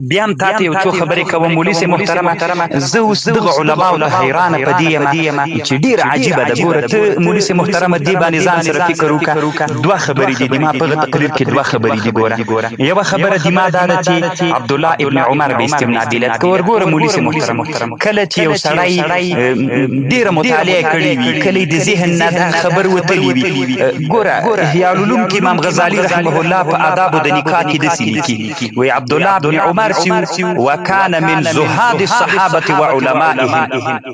بیا هم تاته یو څو خبرې کوم مولوي صاحب محترمه زه اوس دغه علماو له حیرانه په دې یم چې ډېره عجیبه ده ګوره ته مولوي صاحب محترمه دې باندې ځان سره فکر وکړه دوه خبرې دي ما په دغه تقریر کې دوه خبرې دي ګوره یوه خبره دي ما دا ده چې عبدالله ابن عمر به استمناء بیلت که ورګوره مولوي صاحب محترمه کله چې یو سړی ډېره مطالعه کړې وي کله د ذهن نه دا خبر وتلی وي ګوره احیاء العلوم کې امام غزالي رحمه الله په آدابو د نکاح کې داسې لیکي وایي عبدالله بن عمر وكان من زهاد الصحابة وعلمائهم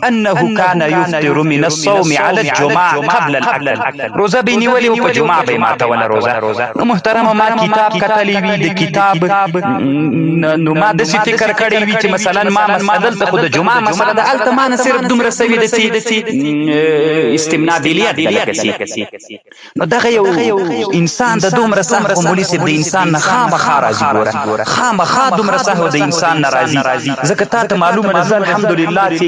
أنه كان يفطر من الصوم على الجمعة قبل الأكل روزه بيني ولي وفي جمعة بما ولا روزه محترم ما كتاب کتلی وی د کتاب نو ما داسې فکر کړی وي چې مثلا ما دلته خو د جمعه مسله د هلته ما نه صرف دومره سوي ده چې استمناء بیلیت ده نو دغه یو انسان د دومره سهو مولوي صاحب د انسان نه خامخا راځي ګوره خامخا دومره سهو د انسان ناراضي ځکه تا ته معلومه ده زه الحمدلله چې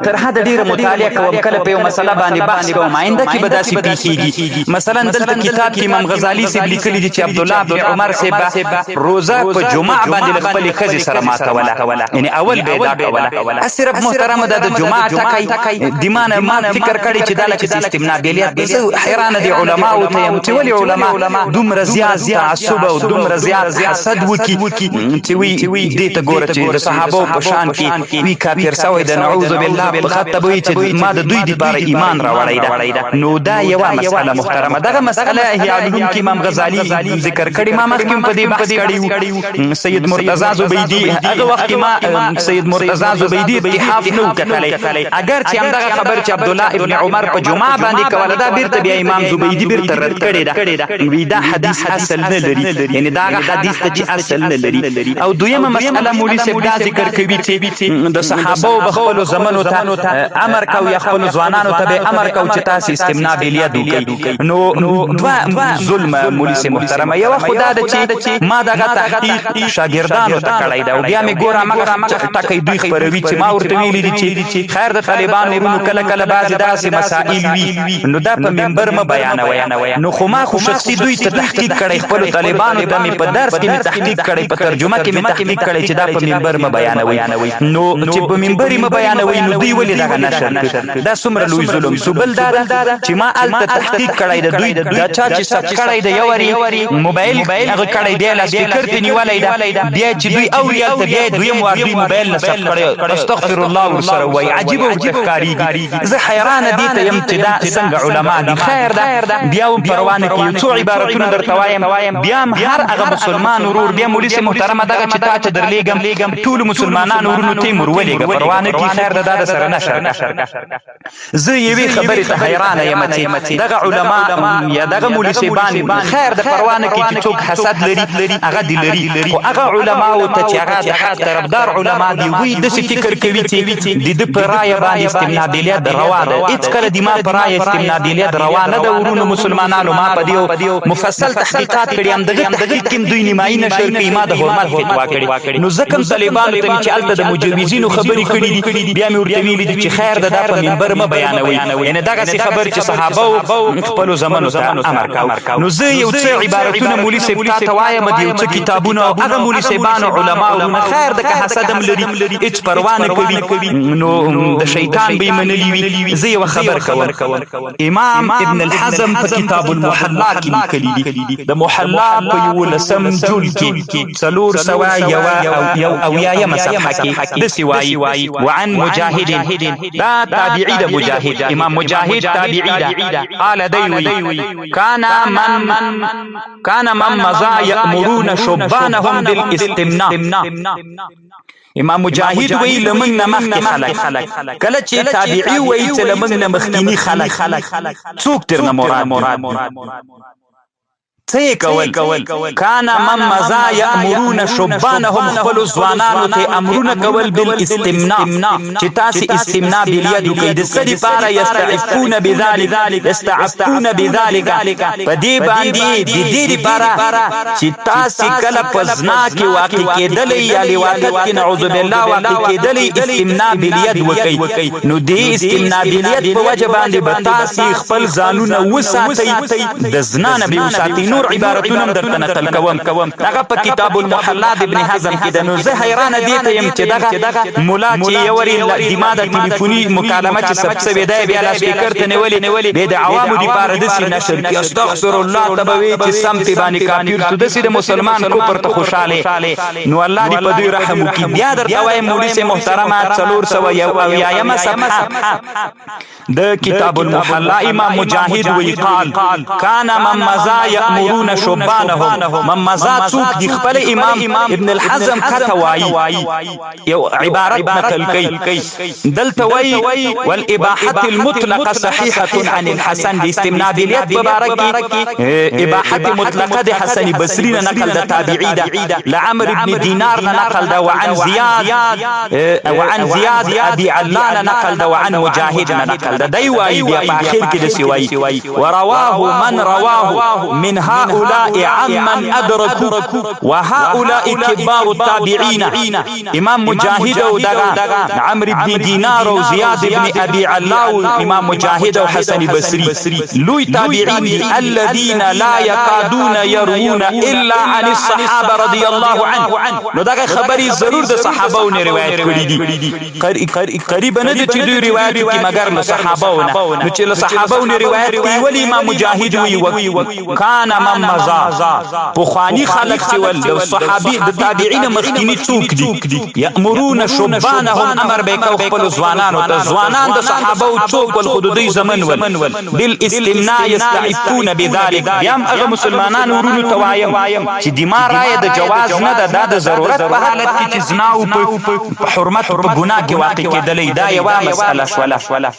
تر حده ډېره مطالعه کوم کله په یو مسله باندې بحث کوم آینده کې به داسې پېښېږي مثلا دلته کتاب کې امام غزالي صاحب لیکلي دي چې عبدالله بن عمر صاحب روزه په جمعه باندې له خپلې ښځې سره ماتوله یعنې اول به یې دا کوله صرف محترمه ده د جمعه ټکی دمانه ما فکر کړی چې دا لکه استمناء بیلیت ده زه حیرانه دي علماو ته یم چې ولې علما دومره زیات تعصب او دومره زیات حسد وکړي چې وی دې ته ګوره چې د صحابو په شان کې وی کافر سوی ده نعوذ بالله په خطه به وي چې ما د دوی دپاره ایمان راوړی ده نو دا یوه مسئله محترمه دغه مسئله احیاء العلوم کې امام غزالي ذکر کړي ما مخکې هم په دې بحث کړی سید مرتضی زبیدي هغه وخت کې ما سید مرتضی زبیدي اتحاف نه و کتلی اگر چې همدغه خبر چې عبدالله ابن عمر په جمعه باندې کوله دا بیرته بیا امام زبیدي بیرته رد کړې ده وی دا حدیث اصل نه لري یعنې دا هغه حدیث ته چې اصل نه لري او دویمه مسئله مولوي صاحب دا ذکر کوي چې د صحابو به خپلو زمنو ته امر کو یا خپلو ځوانانو ته به امر کو چې تاسې استمناء بیلیت وکړئ نو دوه ظلم مولوي صاحب محترمه یوه خو دا ده چې ما دغه تحقیق شاګردانو ته کړی ده او بیا مې ګوره همغه ټکی دوی خپروي چې ما ورته ویلي دي چې خیر د طالبانو ورونو کله کله بعضې داسې مسائل وي نو دا په منبر مه بیانوئ نو خو ما خو شخصي دوی ته تحقیق کړی خپلو طالبانو ته مې په درس کې مې تحقیق کړی په ترجمه کې مې تحقیق کړی چې دا په منبر مه بیانوئ نو چې په منبر یې مه بیانوئ نو دوی ولې دغه نشر دا څومره لوی ظلم سو بل دا ده چې ما هلته تحقیق کړی د دوی دا چا چې ثبت کړی د یو موبایل هغه کړی دی لاسپیکر ته نیولی ده بیا چې دوی اوري هلته بیا یې دویم وار دوی موبایل نه ثبت کړی استغفر الله ورسره وایي عجیبه ورته ښکارېږي زه حیرانه دې ته یم چې دا څنګه علما دي خیر ده بیا هم پروا نه کوي یو څو عبارتونه درته وایم بیا هم هر هغه مسلمان ورور بیا مولوي صاحب محترمه دغه چې تا ته درلیږم ټولو مسلمانانو ورونو ته یې ور ولېږه پروا نه کوي خیر ده دا د سره نشر زه یوې خبرې ته حیرانه یم چې دغه علما یا دغه مولوي صاحبان خیر د پروا نه کوي چې څوک حسد لري هغه دې لري خو هغه علماو ته چې هغه د حق طرفدار علما دي وی داسې فکر کوي چې د ده په رایه باندې استمناء بیلیت روا ده هېڅکله د ما په رایه استمناء بیلیت روا نه ده ورونو مسلمانانو ما په دې مفصل تحقیقات کړي همدغه تحقیق کې هم دوی نیمایي نشر کوي ما د حرمت فتوا کړې نو ځکه هم طالبانو ته مې چې هلته د مجوزینو خبرې کړي دي بیا مې ورته ویلي دي چې خیر ده دا په منبر مه بیانوئ یعنې دغسې خبرې چې صحابو خپلو زمنو ته امر کو نو زه یو څه عبارتونه مولوي صاحب تا ته وایم د یو څه کتابونه او هغه مولوي صاحبانو علماو نه خیر ده که حسد هم لري هېڅ پروا نه کوي نو د شیطان به یې منلي وي زه یوه خبر کوم امام ابن الحزم په کتاب المحلا کې لیکلي دي د محلا په 11 جلد کې 401 صفحه کې داسې وایي وعن مجاهد دا تابعي د مجاهد امام مجاهد تابعي ده قال دی كان من مضى يأمرون شبانهم بالاستمناء امام مجاهد وی لمن نه مخکې خلک کله چې تابعي وی چې لمن نه مخکینی خلک څوک ترنه مراد څه کول کان من مضى يأمرون شبانهم خپلو ځوانانو ته امرونه کول بالاستمناء چې تاسې استمناء بیلیت وکړئ د څه دپاره یستعفون بذلک په دې باندې د دې دپاره چې تاسې کله په زنا کې واقع کېدلی یا لواطت کې نعوذ بالله واقع کېدلی استمناء بیلیت وکړئ نو دې استمناء بیلیت په وجه باندې به تاسې خپل ځانونه وساتئ د زنا نه به وساتئ نور عبارتونه درته نقل کوم دغه په کتاب المحلا د ابن حزم کې د نو زه حیران دي ته يم چې دغه مولا چې یوري دماغ د ټلیفوني مکالمه چې سبسه ودا بیا لا سپیکر ته نیولې به د عوامو د پاره د سي نشر کې استغفر الله تبوي چې سمت باندې کافر تو د سي د مسلمان کو پر ته خوشاله نو الله دې په دوی رحم وکي بیا درته وایم مولوی سے محترمه 400 صفحه د کتاب المحلا امام مجاهد وی قال کان من مزا یامرون شبانهم من مزا څوک د خپل امام ابن الحزم کتوای یو عبارت نقل کوي دلته وی والاباحه المطلقه صحيحه عن الحسن باستمنابلیت مبارک اباحه مطلقه د حسن بصری نقل د تابعی ده لعمر ابن دینار نقل ده وعن زیاد ابي علان نقل ده وعن مجاهد نقل ده دی وای بیا په اخر کې د سوای ورواه من رواه من هؤلاء عمن ادركوا وهؤلاء كبار التابعين امام مجاهد او دغه عمرو بن دینار او زیاد ابن ابي علاو امام مجاهد او حسن بصری لوی تابعین الذين لا يكادون يروون الا عن الصحابه رضي الله عنه نو دغه خبري ضرور د صحابهونو روایت کړي دي قریب نه د چې دوی روایت کوي مگر له صحابهونو نو چې له صحابهونو روایت کوي ولی امام مجاهد وی کان من مزا بخاری خلق چې ول د صحابي د تابعین مخکینی څوک دي یامرون شبانهم امر به کو خپل ځوانانو ته ځوانان د صحابه او څوک ول خودی زمن ول بالاستمناء يستعفون بذلك یم هغه مسلمانانو ورونو توایم چې دماغ رائے د جواز نه ده د ضرورت په حالت کې چې زنا او په حرمت او په ګناه کې واقع کېدلې دا یو مسله شوله